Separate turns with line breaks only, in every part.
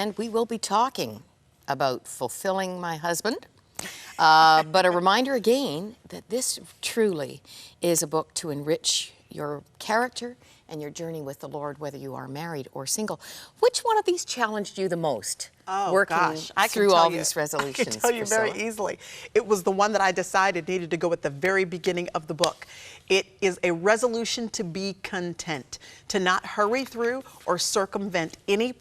and we will be talking about fulfilling my husband. But a reminder again that this truly is a book to enrich your character and your journey with the Lord, whether you are married or single. Which one of these challenged you the most? Working through all these resolutions,
I can tell you
Priscilla?
very easily. It was the one that I decided needed to go at the very beginning of the book. It is a resolution to be content, to not hurry through or circumvent any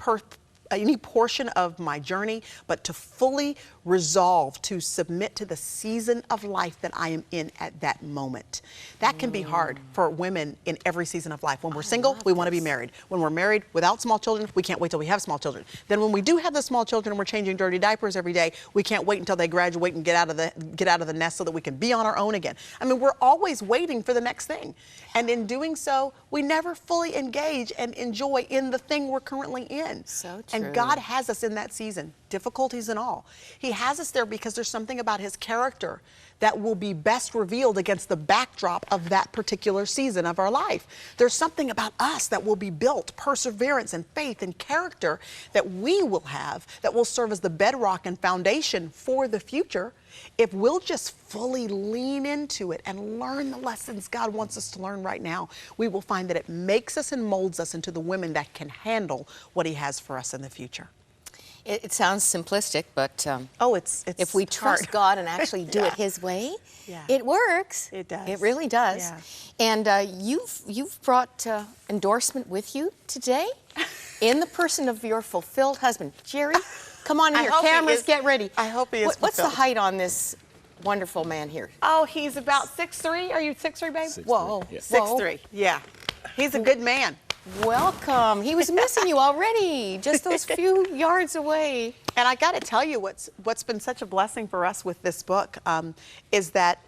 portion of my journey, but to fully resolve to submit to the season of life that I am in at that moment. That can be hard for women in every season of life. When we're single, we want to be married. When we're married without small children, we can't wait till we have small children. Then when we do have the small children and we're changing dirty diapers every day, we can't wait until they graduate and get out of the nest so that we can be on our own again. I mean, we're always waiting for the next thing. And in doing so, we never fully engage and enjoy in the thing we're currently in.
So true.
And God has us in that season, difficulties and all. He has us there because there's something about his character that will be best revealed against the backdrop of that particular season of our life. There's something about us that will be built, perseverance and faith and character that we will have that will serve as the bedrock and foundation for the future if we'll just fully lean into it and learn the lessons God wants us to learn right now. We will find that it makes us and molds us into the women that can handle what he has for us in the future.
It sounds simplistic, but
it's
if we trust God and actually do it his way, it works.
It does.
It really does.
Yeah.
And you've brought endorsement with you today in the person of your fulfilled husband. Jerry, come on here. Cameras, get ready.
I hope he is
What's the
fulfilled.
height on this wonderful man here?
Oh, he's about 6'3". Are you 6'3", babe?
6'3",
Whoa.
yeah.
6'3", yeah. He's a good man.
Welcome. He was missing you already, just those few yards away.
And I got to tell you, what's been such a blessing for us with this book is that,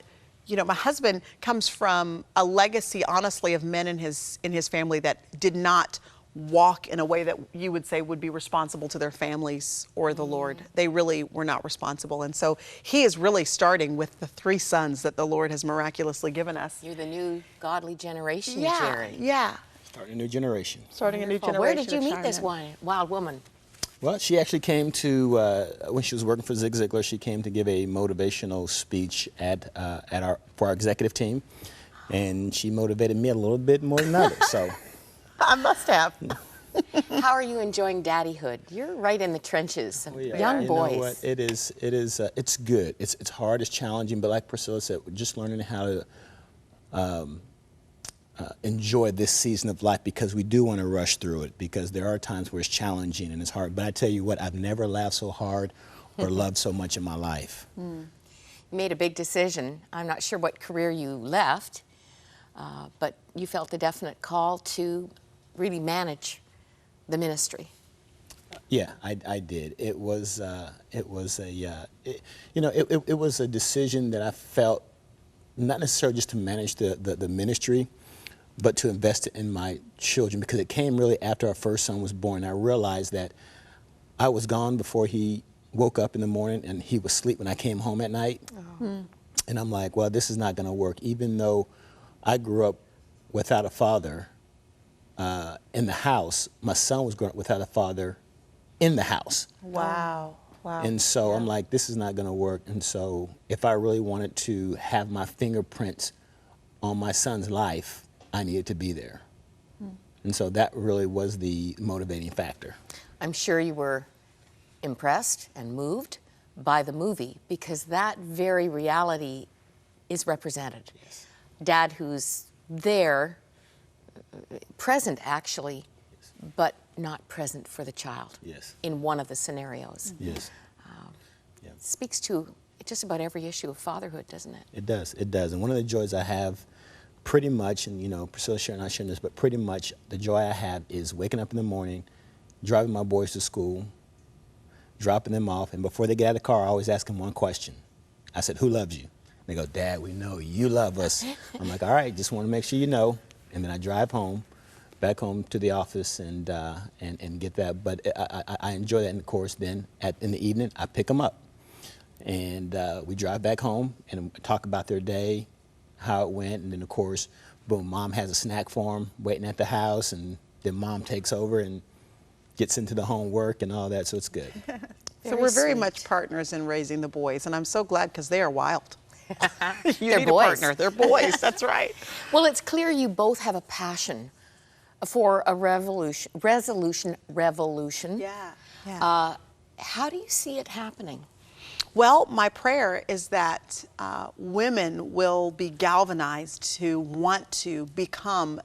you know, my husband comes from a legacy, honestly, of men in his family that did not walk in a way that you would say would be responsible to their families or the Lord. They really were not responsible. And so he is really starting with the 3 sons that the Lord has miraculously given us.
You're the new godly generation,
Yeah,
Jerry.
yeah.
Starting a new generation.
Starting a new
Wonderful.
generation.
Where did you
of
meet this
Shiremen.
wild woman?
Well, she actually came to, when she was working for Zig Ziglar, she came to give a motivational speech for our executive team. And she motivated me a little bit more than others, so.
I must have.
How are you enjoying daddyhood? You're right in the trenches,
We are.
young
You
boys.
know what? It's good. It's hard, it's challenging, but like Priscilla said, we're just learning how to enjoy this season of life because we do want to rush through it because there are times where it's challenging and it's hard. But I tell you what, I've never laughed so hard or loved so much in my life.
You made a big decision. I'm not sure what career you left, but you felt a definite call to really manage the ministry.
Yeah, I did. It was it was a decision that I felt not necessarily just to manage the ministry, but to invest in my children because it came really after our first son was born. I realized that I was gone before he woke up in the morning and he was asleep when I came home at night. And I'm like, well, this is not going to work. Even though I grew up without a father in the house, my son was growing up without a father in the house.
Wow. Wow.
And so I'm like, this is not going to work. And so if I really wanted to have my fingerprints on my son's life, I needed to be there. And so that really was the motivating factor.
I'm sure you were impressed and moved by the movie because that very reality is represented.
Yes.
Dad who's there, present actually, but not present for the child.
Yes.
In one of the scenarios.
Yes.
It speaks to just about every issue of fatherhood, doesn't it?
It does. It does. And one of the joys I have pretty much, and you know, Priscilla Shirer not sharing this, but pretty much the joy I have is waking up in the morning, driving my boys to school, dropping them off, and before they get out of the car, I always ask them one question. I said, who loves you? They go, Dad, we know you love us. I'm like, all right, just want to make sure you know. And then I drive home, back home to the office and get that. But I enjoy that. And of course, then in the evening, I pick them up. And we drive back home and talk about their day, how it went. And then, of course, boom, Mom has a snack for them waiting at the house. And then Mom takes over and gets into the homework and all that, so it's good.
So we're very
sweet.
much partners in raising the boys, and I'm so glad because they are wild. You
They're
need
boys.
a partner. They're boys. That's right.
Well, it's clear you both have a passion for a revolution.
Yeah.
How do you see it happening?
Well, my prayer is that women will be galvanized to want to become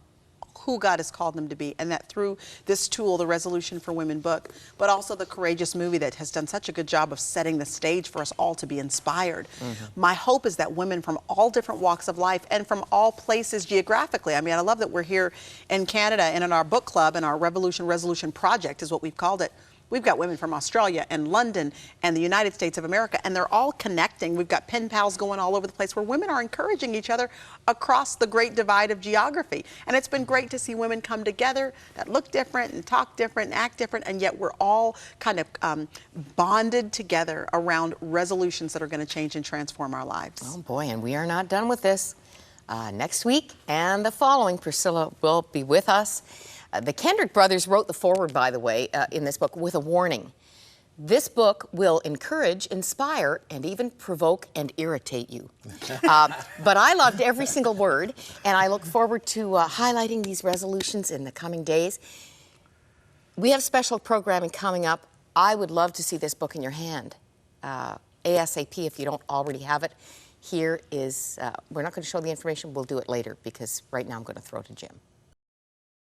who God has called them to be, and that through this tool, the Resolution for Women book, but also the Courageous movie that has done such a good job of setting the stage for us all to be inspired. My hope is that women from all different walks of life and from all places geographically. I mean, I love that we're here in Canada, and in our book club and our Resolution Project is what we've called it. We've got women from Australia and London and the United States of America, and they're all connecting. We've got pen pals going all over the place where women are encouraging each other across the great divide of geography. And it's been great to see women come together that look different and talk different and act different, and yet we're all kind of bonded together around resolutions that are going to change and transform our lives.
Oh boy, and we are not done with this. Next week and the following, Priscilla will be with us. The Kendrick brothers wrote the foreword, by the way, in this book with a warning. This book will encourage, inspire, and even provoke and irritate you. But I loved every single word, and I look forward to highlighting these resolutions in the coming days. We have special programming coming up. I would love to see this book in your hand, ASAP, if you don't already have it. Here is, we're not going to show the information, we'll do it later, because right now I'm going to throw to Jim.